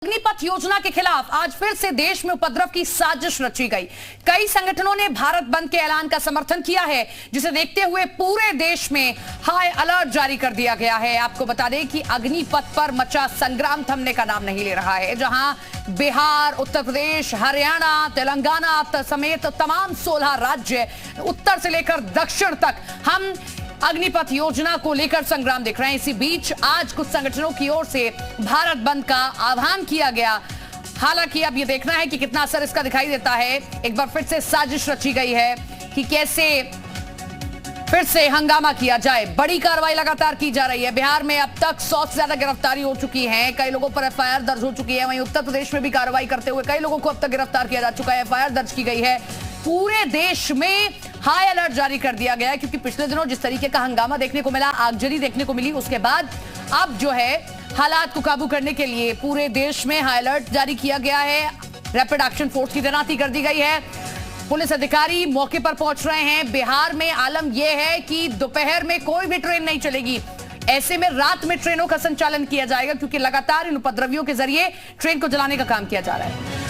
अग्निपथ योजना के खिलाफ आज फिर से देश में उपद्रव की साजिश रची गई। कई संगठनों ने भारत बंद के ऐलान का समर्थन किया है, जिसे देखते हुए पूरे देश में हाई अलर्ट जारी कर दिया गया है। आपको बता दें कि अग्निपथ पर मचा संग्राम थमने का नाम नहीं ले रहा है, जहां बिहार, उत्तर प्रदेश, हरियाणा, तेलंगाना समेत तमाम 16 राज्य उत्तर से लेकर दक्षिण तक हम अग्निपथ योजना को लेकर संग्राम देख रहे हैं। इसी बीच आज कुछ संगठनों की ओर से भारत बंद का आह्वान किया गया। हालांकि अब यह देखना है कि कितना असर इसका दिखाई देता है। एक बार फिर से साजिश रची गई है कि कैसे फिर से हंगामा किया जाए। बड़ी कार्रवाई लगातार की जा रही है। बिहार में अब तक 100 से ज्यादा गिरफ्तारी हो चुकी है, कई लोगों पर एफआईआर दर्ज हो चुकी है। वहीं उत्तर प्रदेश में भी कार्रवाई करते हुए कई लोगों को अब तक गिरफ्तार किया जा चुका है, एफआईआर दर्ज की गई है। पूरे देश में हाई अलर्ट जारी कर दिया गया है, क्योंकि पिछले दिनों जिस तरीके का हंगामा देखने को मिला, आगजनी देखने को मिली, उसके बाद अब जो है हालात को काबू करने के लिए पूरे देश में हाई अलर्ट जारी किया गया है। रैपिड एक्शन फोर्स की तैनाती कर दी गई है। पुलिस अधिकारी मौके पर पहुंच रहे हैं। बिहार में आलम यह है कि दोपहर में कोई भी ट्रेन नहीं चलेगी। ऐसे में रात में ट्रेनों का संचालन किया जाएगा, क्योंकि लगातार इन उपद्रवियों के जरिए ट्रेन को जलाने का काम किया जा रहा है।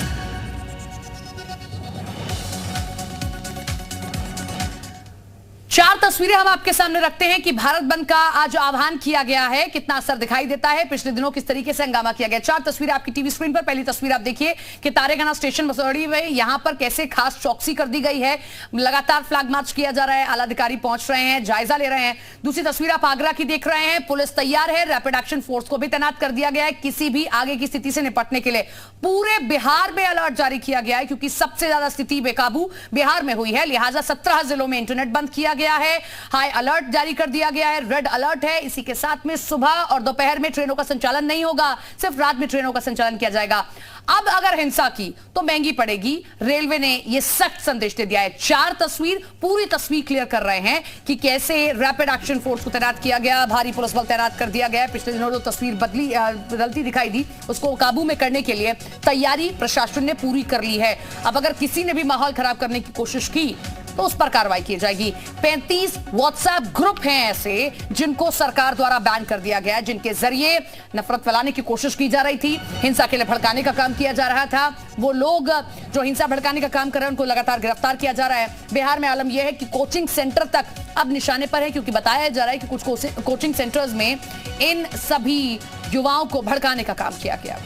4 तस्वीरें हम आपके सामने रखते हैं कि भारत बंद का आज आह्वान किया गया है, कितना असर दिखाई देता है, पिछले दिनों किस तरीके से हंगामा किया गया। 4 तस्वीरें आपकी टीवी स्क्रीन पर। पहली तस्वीर आप देखिए कि तारेगना स्टेशन मसौड़ी में यहां पर कैसे खास चौकसी कर दी गई है। लगातार फ्लैग मार्च किया जा रहा है, आला अधिकारी पहुंच रहे हैं, जायजा ले रहे हैं। दूसरी तस्वीर आप आगरा की देख रहे हैं। पुलिस तैयार है, रैपिड एक्शन फोर्स को भी तैनात कर दिया गया है किसी भी आगे की स्थिति से निपटने के लिए। पूरे बिहार में अलर्ट जारी किया गया है, क्योंकि सबसे ज्यादा स्थिति बेकाबू बिहार में हुई है, लिहाजा 17 जिलों में इंटरनेट बंद किया गया है। हाई अलर्ट जारी कर दिया गया है, रेड अलर्ट है। इसी के साथ में सुबह और दोपहर में ट्रेनों का संचालन नहीं होगा, सिर्फ रात में ट्रेनों का संचालन किया जाएगा। अब अगर हिंसा की तो महंगी पड़ेगी, रेलवे ने यह सख्त संदेश दे दिया है। 4 तस्वीर, पूरी तस्वीर क्लियर कर रहे हैं कि कैसे रैपिड एक्शन फोर्स को तैनात किया गया, भारी पुलिस बल तैनात कर दिया गया। पिछले दिनों जो तस्वीर बदलती दिखाई दी, उसको काबू में करने के लिए तैयारी प्रशासन ने पूरी कर ली है। अब अगर किसी ने भी माहौल खराब करने की कोशिश की तो उस पर कार्रवाई की जाएगी। 35 व्हाट्सएप ग्रुप हैं ऐसे जिनको सरकार द्वारा बैन कर दिया गया है, जिनके जरिए नफरत फैलाने की कोशिश की जा रही थी, हिंसा के लिए भड़काने का काम किया जा रहा था। वो लोग जो हिंसा भड़काने का काम कर रहे हैं उनको लगातार गिरफ्तार किया जा रहा है। बिहार में आलम यह है कि कोचिंग सेंटर तक अब निशाने पर है, क्योंकि बताया जा रहा है कि कुछ कोचिंग सेंटर्स में इन सभी युवाओं को भड़काने का काम किया गया।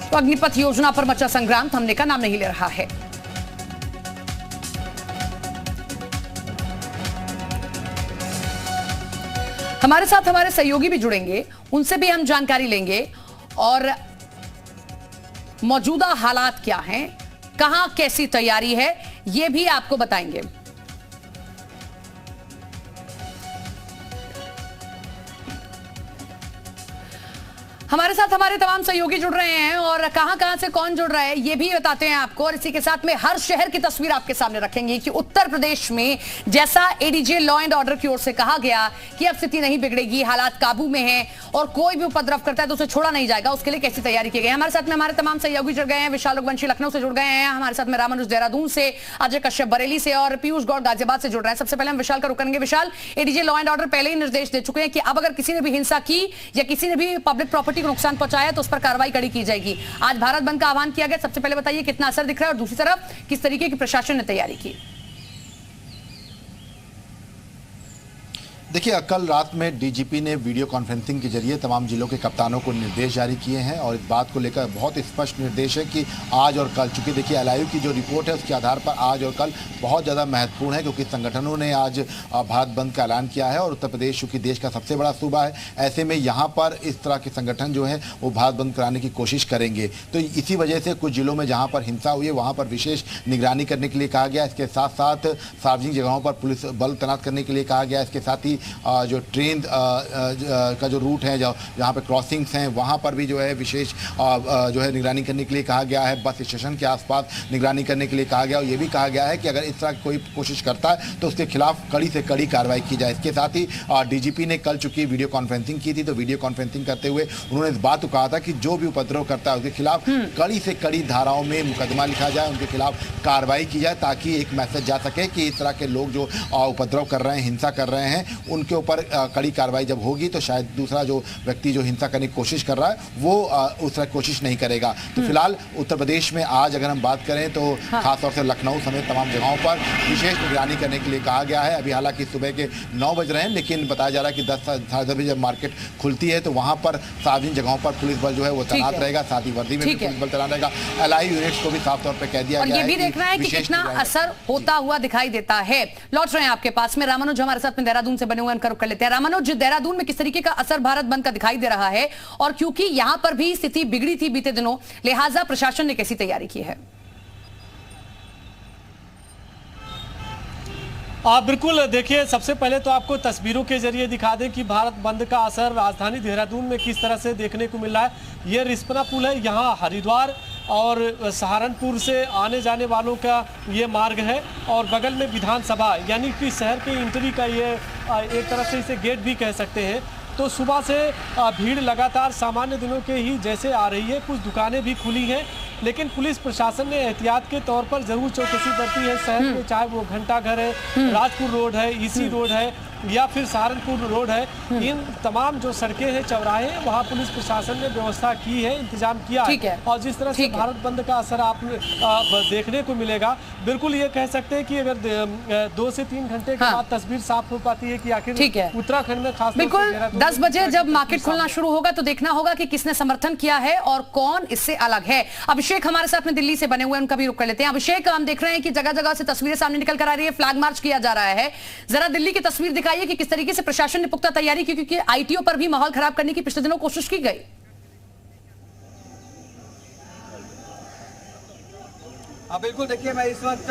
तो अग्निपथ योजना पर मचा संग्राम थमने का नाम नहीं ले रहा है। हमारे साथ हमारे सहयोगी भी जुड़ेंगे, उनसे भी हम जानकारी लेंगे और मौजूदा हालात क्या हैं, कहां कैसी तैयारी है, यह भी आपको बताएंगे। हमारे साथ हमारे तमाम सहयोगी जुड़ रहे हैं और कहां से कौन जुड़ रहा है ये भी बताते हैं आपको। और इसी के साथ में हर शहर की तस्वीर आपके सामने रखेंगे कि उत्तर प्रदेश में जैसा एडीजे लॉ एंड ऑर्डर की ओर से कहा गया कि अब स्थिति नहीं बिगड़ेगी, हालात काबू में है और कोई भी उपद्रव करता है तो उसे छोड़ा नहीं जाएगा, उसके लिए कैसी तैयारी की गई। हमारे साथ में हमारे तमाम सहयोगी जुड़ गए हैं। विशाल रघुवंशी लखनऊ से जुड़ गए हैं, हमारे साथ में रामानुज देहरादून से, अजय कश्यप बरेली से और पीयूष गौड़ गाजियाबाद से जुड़ रहे हैं। सबसे पहले हम विशाल का रुख करेंगे। विशाल, एडीजे लॉ एंड ऑर्डर पहले ही निर्देश दे चुके हैं कि अब अगर किसी ने भी हिंसा की या किसी ने भी पब्लिक प्रॉपर्टी को नुकसान पहुंचाया तो उस पर कार्रवाई कड़ी की जाएगी। आज भारत बंद का आह्वान किया गया, सबसे पहले बताइए कितना असर दिख रहा है और दूसरी तरफ किस तरीके की प्रशासन ने तैयारी की। देखिए, कल रात में डीजीपी ने वीडियो कॉन्फ्रेंसिंग के जरिए तमाम जिलों के कप्तानों को निर्देश जारी किए हैं और इस बात को लेकर बहुत स्पष्ट निर्देश है कि आज और कल, चूंकि देखिए एलआईयू की जो रिपोर्ट है उसके आधार पर आज और कल बहुत ज़्यादा महत्वपूर्ण है, क्योंकि संगठनों ने आज भारत बंद का ऐलान किया है और उत्तर प्रदेश चूँकि देश का सबसे बड़ा सूबा है, ऐसे में यहाँ पर इस तरह के संगठन जो है वो भारत बंद कराने की कोशिश करेंगे। तो इसी वजह से कुछ जिलों में जहाँ पर हिंसा हुई है वहाँ पर विशेष निगरानी करने के लिए कहा गया। इसके साथ साथ सार्वजनिक जगहों पर पुलिस बल तैनात करने के लिए कहा गया। इसके साथ ही जो ट्रेन का जो रूट है, जहाँ पे क्रॉसिंग्स हैं, वहाँ पर भी जो है विशेष जो है निगरानी करने के लिए कहा गया है। बस स्टेशन के आसपास निगरानी करने के लिए कहा गया और ये भी कहा गया है कि अगर इस तरह की कोई कोशिश करता है तो उसके खिलाफ कड़ी से कड़ी कार्रवाई की जाए। इसके साथ ही डीजीपी ने कल चूंकि वीडियो कॉन्फ्रेंसिंग की थी, तो वीडियो कॉन्फ्रेंसिंग करते हुए उन्होंने इस बात को कहा था कि जो भी उपद्रव करता है उसके खिलाफ कड़ी से कड़ी धाराओं में मुकदमा लिखा जाए, उनके खिलाफ कार्रवाई की जाए, ताकि एक मैसेज जा सके कि इस तरह के लोग जो उपद्रव कर रहे हैं, हिंसा कर रहे हैं, उनके ऊपर कड़ी कार्रवाई जब होगी तो शायद दूसरा जो व्यक्ति जो हिंसा करने की कोशिश कर रहा है वो उस तरह कोशिश नहीं करेगा। तो फिलहाल उत्तर प्रदेश में आज अगर हम बात करें तो खासतौर से लखनऊ समेत तमाम जगहों पर विशेष निगरानी करने के लिए कहा गया है। अभी हालांकि सुबह के 9 बज रहे हैं, लेकिन बताया जा रहा है कि 10 साढ़े 10 बजे जब मार्केट खुलती है तो वहां पर सार्वजनिक जगहों पर पुलिस बल जो है वो तैनात रहेगा, साथ ही वर्दी में भी पुलिस बल तैनात रहेगा। एलआई यूनिट्स को भी साफ तौर पर कह दिया गया है। और ये भी देखना है कि कितना असर होता हुआ दिखाई देता है। लौट रहे हैं आपके पास में रामानुज हमारे साथ में देहरादून से बने हुए उनका रुख कर लेते हैं। रामानुज, देहरादून में किस तरीके का असर भारत बंद का दिखाई दे रहा है, और क्योंकि यहां पर भी स्थिति बिगड़ी थी बीते दिनों, लिहाजा प्रशासन ने कैसी तैयारी की है? आप बिल्कुल देखिए, सबसे पहले तो आपको तस्वीरों के जरिए दिखा दें कि भारत बंद का असर राजधानी देहरादून में किस तरह से देखने को मिल रहा है। ये रिस्पना पुल है, यहाँ हरिद्वार और सहारनपुर से आने जाने वालों का ये मार्ग है, और बगल में विधानसभा यानी कि शहर के एंट्री का ये एक तरह से इसे गेट भी कह सकते हैं। तो सुबह से भीड़ लगातार सामान्य दिनों के ही जैसे आ रही है। कुछ दुकानें भी खुली हैं, लेकिन पुलिस प्रशासन ने एहतियात के तौर पर जरूर चौकसी बरती है शहर में, चाहे वो घंटा घर है, राजपुर रोड है, ईसी रोड है या फिर सहारनपुर रोड है। इन तमाम जो सड़कें हैं, चौराहे हैं, वहाँ पुलिस प्रशासन ने व्यवस्था की है, इंतजाम किया है। और जिस तरह से भारत बंद का असर आप देखने को मिलेगा, बिल्कुल ये कह सकते हैं कि अगर 2 से 3 घंटे के बाद तस्वीर साफ हो पाती है कि आखिर उत्तराखंड में खास बिल्कुल 10 बजे जब मार्केट खुलना शुरू होगा तो देखना होगा कि किसने समर्थन किया है और कौन इससे अलग है। अभिषेक हमारे साथ में दिल्ली से बने हुए, उनका भी रुख कर लेते हैं। अभिषेक, हम देख रहे हैं कि जगह जगह से तस्वीरें सामने निकल कर आ रही है, फ्लैग मार्च किया जा रहा है। जरा दिल्ली की तस्वीर दिखाइए कि किस तरीके से प्रशासन ने पुख्ता तैयारी की, क्योंकि आईटीओ पर भी माहौल खराब करने की पिछले दिनों कोशिश की गई। बिल्कुल, देखिए मैं इस वक्त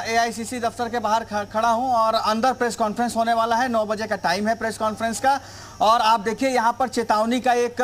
एआईसीसी दफ्तर के बाहर खड़ा हूं और अंदर प्रेस कॉन्फ्रेंस होने वाला है। 9 बजे का टाइम है प्रेस कॉन्फ्रेंस का, और आप देखिए यहाँ पर चेतावनी का एक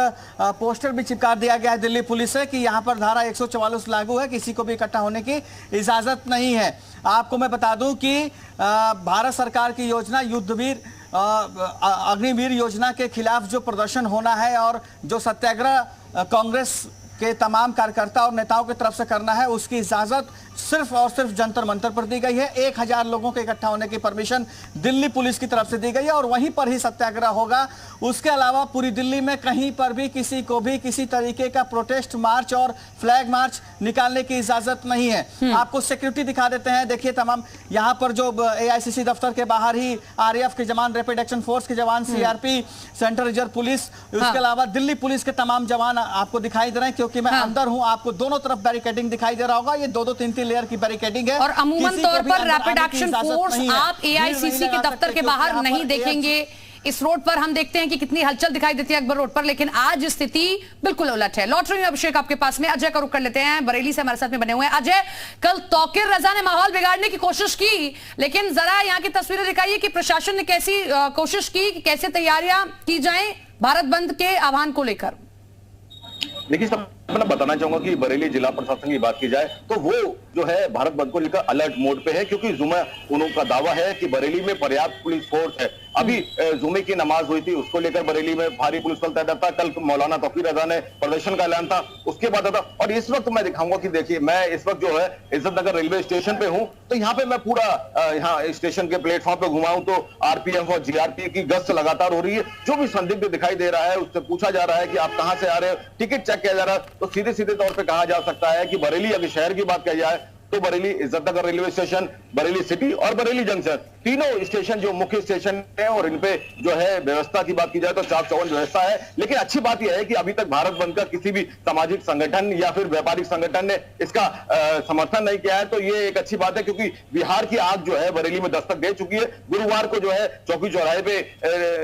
पोस्टर भी चिपका दिया गया है दिल्ली पुलिस से कि यहाँ पर धारा 144 लागू है, किसी को भी इकट्ठा होने की इजाजत नहीं है। आपको मैं बता दूं कि भारत सरकार की योजना युद्धवीर अग्निवीर योजना के खिलाफ जो प्रदर्शन होना है और जो सत्याग्रह कांग्रेस के तमाम कार्यकर्ता और नेताओं की तरफ से करना है, उसकी इजाजत सिर्फ और सिर्फ जंतर मंतर पर दी गई है। 1000 लोगों के इकट्ठा होने की परमिशन दिल्ली पुलिस की तरफ से दी गई है और वहीं पर ही सत्याग्रह होगा। उसके अलावा पूरी दिल्ली में कहीं पर भी किसी को भी किसी तरीके का प्रोटेस्ट मार्च और फ्लैग मार्च निकालने की इजाजत नहीं है। आपको सिक्योरिटी दिखा देते हैं, देखिए तमाम यहाँ पर जो एआईसीसी दफ्तर के बाहर ही आरएएफ के जवान, रैपिड एक्शन फोर्स के जवान, सीआरपी, सेंट्रल रिजर्व पुलिस, उसके अलावा दिल्ली पुलिस के तमाम जवान आपको दिखाई दे रहे हैं। क्योंकि मैं अंदर हूं, आपको दोनों तरफ बैरिकेडिंग दिखाई दे रहा होगा। ये 2-3 लेयर की बैरिकेडिंग है और अमूमन तौर पर रैपिड एक्शन फोर्स आप एआईसीसी के दफ्तर के बाहर नहीं देखेंगे। इस रोड पर हम देखते हैं कि कितनी हलचल दिखाई देती है अकबर रोड पर, लेकिन आज स्थिति बिल्कुल उलट है। लौट रही हूं अभिषेक आपके पास में, अजय का रुख कर लेते हैं, बरेली से हमारे साथ में बने हुए हैं। अजय, कल तौकीर रजा ने माहौल बिगाड़ने की कोशिश की, लेकिन जरा यहाँ की तस्वीरें दिखाइए कि प्रशासन ने कैसी कोशिश की, कैसे तैयारियां की जाए भारत बंद के आह्वान को लेकर। देखिए, सब मैं बताना चाहूंगा कि बरेली जिला प्रशासन की बात की जाए तो वो जो है भारत बंद को लेकर अलर्ट मोड पे है, क्योंकि जुमे उनका दावा है कि बरेली में पर्याप्त पुलिस फोर्स है। अभी जुमे की नमाज हुई थी, उसको लेकर बरेली में भारी पुलिस बल तैनात था। कल मौलाना तौकीर रजा ने प्रदर्शन का ऐलान था, उसके बाद था। और इस वक्त मैं दिखाऊंगा कि देखिए, मैं इस वक्त जो है इज्जतनगर रेलवे स्टेशन पे हूं, तो यहाँ पे मैं पूरा यहाँ स्टेशन के प्लेटफॉर्म पे घुमाऊं तो आरपीएफ और जीआरपी की गश्त लगातार हो रही है। जो भी संदिग्ध दिखाई दे रहा है उससे पूछा जा रहा है कि आप कहां से आ रहे हो, टिकट चेक किया जा रहा है। तो सीधे सीधे तौर पे कहा जा सकता है कि बरेली, अगर शहर की बात की जाए तो Bareilly Izzatnagar railway station, Bareilly city और बरेली जंक्शन, तीनों स्टेशन जो मुख्य स्टेशन है, और इन पे जो है व्यवस्था की बात की जाए तो चाक चौबंद व्यवस्था है। लेकिन अच्छी बात यह है कि अभी तक भारत बंद का किसी भी सामाजिक संगठन या फिर व्यापारिक संगठन ने इसका समर्थन नहीं किया है। तो ये एक अच्छी बात है, क्योंकि बिहार की आग जो है बरेली में दस्तक दे चुकी है। गुरुवार को जो है चौकी चौराहे पे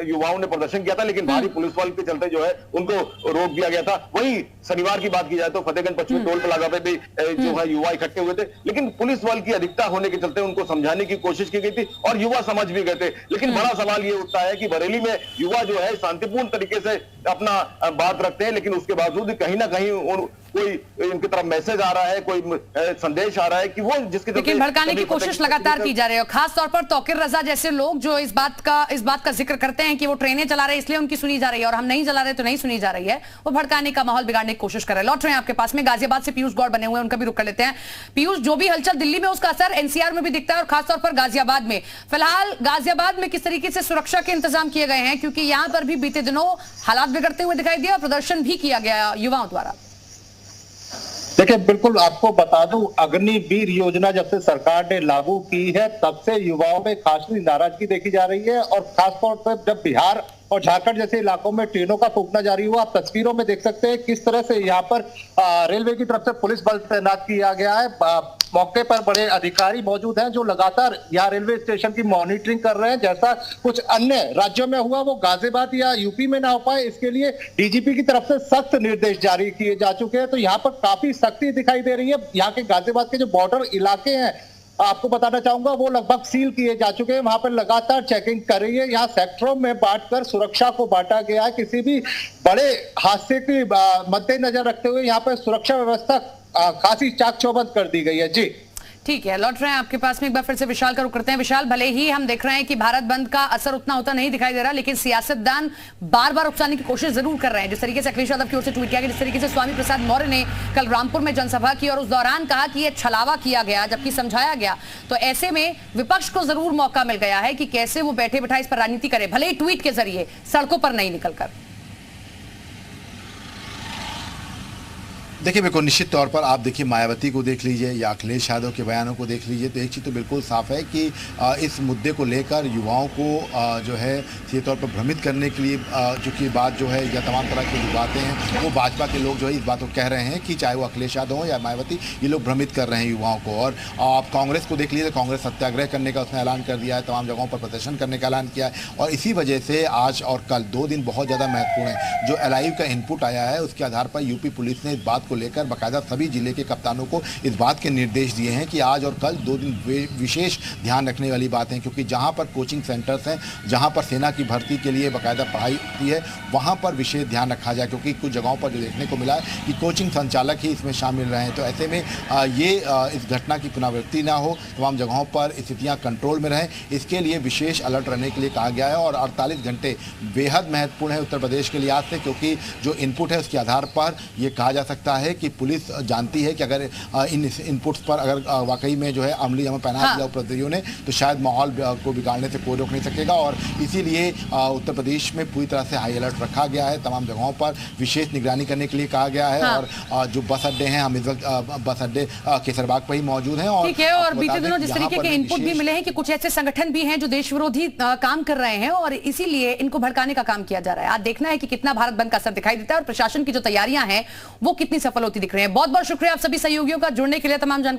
युवाओं ने प्रदर्शन किया था, लेकिन भारी पुलिस बल के चलते जो है उनको रोक दिया गया था। वहीं शनिवार की बात की जाए तो फतेहगंज पश्चिमी टोल प्लाजा पे भी जो है युवा इकट्ठे हुए थे, लेकिन पुलिस बल की अधिकता होने के चलते उनको समझाने की कोशिश की गई थी और युवा समझ भी गए थे। लेकिन बड़ा सवाल ये उठता है कि बरेली में युवा जो है शांतिपूर्ण तरीके से अपना बात रखते हैं, लेकिन उसके बावजूद कहीं ना कहीं कोई इनकी तरफ मैसेज आ रहा है, कोई संदेश आ रहा है कि वो जिसके लेकिन भड़काने की कोशिश लगातार की जा रही है। खास तौर पर तौकीर रजा जैसे लोग जो इस बात का जिक्र करते हैं कि वो ट्रेनें चला रहे हैं इसलिए उनकी सुनी जा रही है और हम नहीं चला रहे तो नहीं सुनी जा रही है, वो भड़काने का माहौल बिगाड़ने की कोशिश कर रहे हैं। लौट रहे हैं आपके पास में गाजियाबाद से पीयूष गौड़ बने हुए हैं, उनका भी रुख कर लेते हैं। पीयूष, जो भी हलचल दिल्ली में उसका असर एनसीआर में भी दिखता है और खासतौर पर गाजियाबाद में। फिलहाल गाजियाबाद में किस तरीके से सुरक्षा के इंतजाम किए गए हैं, क्योंकि यहां पर भी बीते दिनों हालात बिगड़ते हुए दिखाई दिए और प्रदर्शन भी किया गया युवाओं द्वारा। देखिए, बिल्कुल आपको बता दूं, अग्निवीर योजना जब से सरकार ने लागू की है तब से युवाओं में खासी नाराजगी देखी जा रही है और खासतौर पर जब बिहार और झारखंड जैसे इलाकों में ट्रेनों का फूकना जारी हुआ, आप तस्वीरों में देख सकते हैं किस तरह से यहाँ पर रेलवे की तरफ से पुलिस बल तैनात किया गया है। मौके पर बड़े अधिकारी मौजूद हैं जो लगातार यहाँ रेलवे स्टेशन की मॉनिटरिंग कर रहे हैं। जैसा कुछ अन्य राज्यों में हुआ वो गाजियाबाद या यूपी में ना हो पाए, इसके लिए डीजीपी की तरफ से सख्त निर्देश जारी किए जा चुके हैं। तो यहाँ पर काफी सख्ती दिखाई दे रही है। यहाँ के गाजियाबाद के जो बॉर्डर इलाके हैं, आपको बताना चाहूंगा, वो लगभग सील किए जा चुके हैं। वहां पर लगातार चेकिंग कर रही है। यहाँ सेक्टरों में बांटकर सुरक्षा को बांटा गया है। किसी भी बड़े हादसे के मद्देनजर रखते हुए यहाँ पर सुरक्षा व्यवस्था खासी चाक चौबंद कर दी गई है। जी ठीक है, लौट रहे हैं आपके पास में, एक बार फिर से विशाल का रुख करते हैं। विशाल, भले ही हम देख रहे हैं कि भारत बंद का असर उतना होता नहीं दिखाई दे रहा, लेकिन सियासतदान बार बार उकसाने की कोशिश जरूर कर रहे हैं। जिस तरीके से अखिलेश यादव की ओर से ट्वीट किया गया, जिस तरीके से स्वामी प्रसाद मौर्य ने कल रामपुर में जनसभा की और उस दौरान कहा कि यह छलावा किया गया जबकि समझाया गया, तो ऐसे में विपक्ष को जरूर मौका मिल गया है कि कैसे वो बैठे बैठा इस पर राजनीति करे, भले ही ट्वीट के जरिए, सड़कों पर नहीं निकलकर। देखिए, बिल्कुल निश्चित तौर पर आप देखिए मायावती को देख लीजिए या अखिलेश यादव के बयानों को देख लीजिए, तो एक चीज़ तो बिल्कुल साफ है कि इस मुद्दे को लेकर युवाओं को जो है सीधे तौर पर भ्रमित करने के लिए चूँकि बात जो है या तमाम तरह की जो बातें हैं वो भाजपा के लोग जो है इस बात को कह रहे हैं कि चाहे वो अखिलेश यादव हो या मायावती, ये लोग भ्रमित कर रहे हैं युवाओं को। और आप कांग्रेस को देख लीजिए, कांग्रेस सत्याग्रह करने का उसने ऐलान कर दिया है, तमाम जगहों पर प्रदर्शन करने का ऐलान किया है। और इसी वजह से आज और कल 2 दिन बहुत ज़्यादा महत्वपूर्ण है। जो LIU का इनपुट आया है उसके आधार पर यूपी पुलिस ने इस बात को लेकर बाकायदा सभी जिले के कप्तानों को इस बात के निर्देश दिए हैं कि आज और कल 2 दिन विशेष ध्यान रखने वाली बात है, क्योंकि जहां पर कोचिंग सेंटर्स हैं, जहां पर सेना की भर्ती के लिए बाकायदा पढ़ाई होती है, वहां पर विशेष ध्यान रखा जाए। क्योंकि कुछ जगहों पर जो देखने को मिला है कि कोचिंग संचालक ही इसमें शामिल रहे हैं, तो ऐसे में इस घटना की पुनरावृत्ति ना हो, तमाम जगहों पर स्थितियाँ कंट्रोल में रहें, इसके लिए विशेष अलर्ट रहने के लिए कहा गया है। और 48 घंटे बेहद महत्वपूर्ण है उत्तर प्रदेश के लिहाज से, क्योंकि जो इनपुट है उसके आधार पर यह कहा जा सकता है कि पुलिस जानती है कि अगर इन इनपुट्स पर अगर वाकई में जो है अमली अमल पहना दिया उपद्रवियों ने, तो शायद माहौल को बिगाड़ने से कोई रोक नहीं सकेगा। और इसीलिए उत्तर प्रदेश में पूरी तरह से हाई अलर्ट रखा गया है, तमाम जगहों पर विशेष निगरानी करने के लिए कहा गया है। और जो बस अड्डे हैं, हम इस वक्त बस अड्डे केसरबाग पर ही मौजूद हैं। और ठीक है, और बीते दिनों जिस तरीके के इनपुट भी मिले हैं कि कुछ ऐसे संगठन भी हैं जो देश विरोधी काम कर रहे हैं और इसीलिए इनको भड़काने का काम किया जा रहा है। आज देखना है कि कितना भारत बंद का असर दिखाई देता है और प्रशासन की जो तैयारियां हैं वो कितनी सफल होती दिख रही हैं। बहुत बहुत शुक्रिया आप सभी सहयोगियों का जुड़ने के लिए, तमाम जानकारी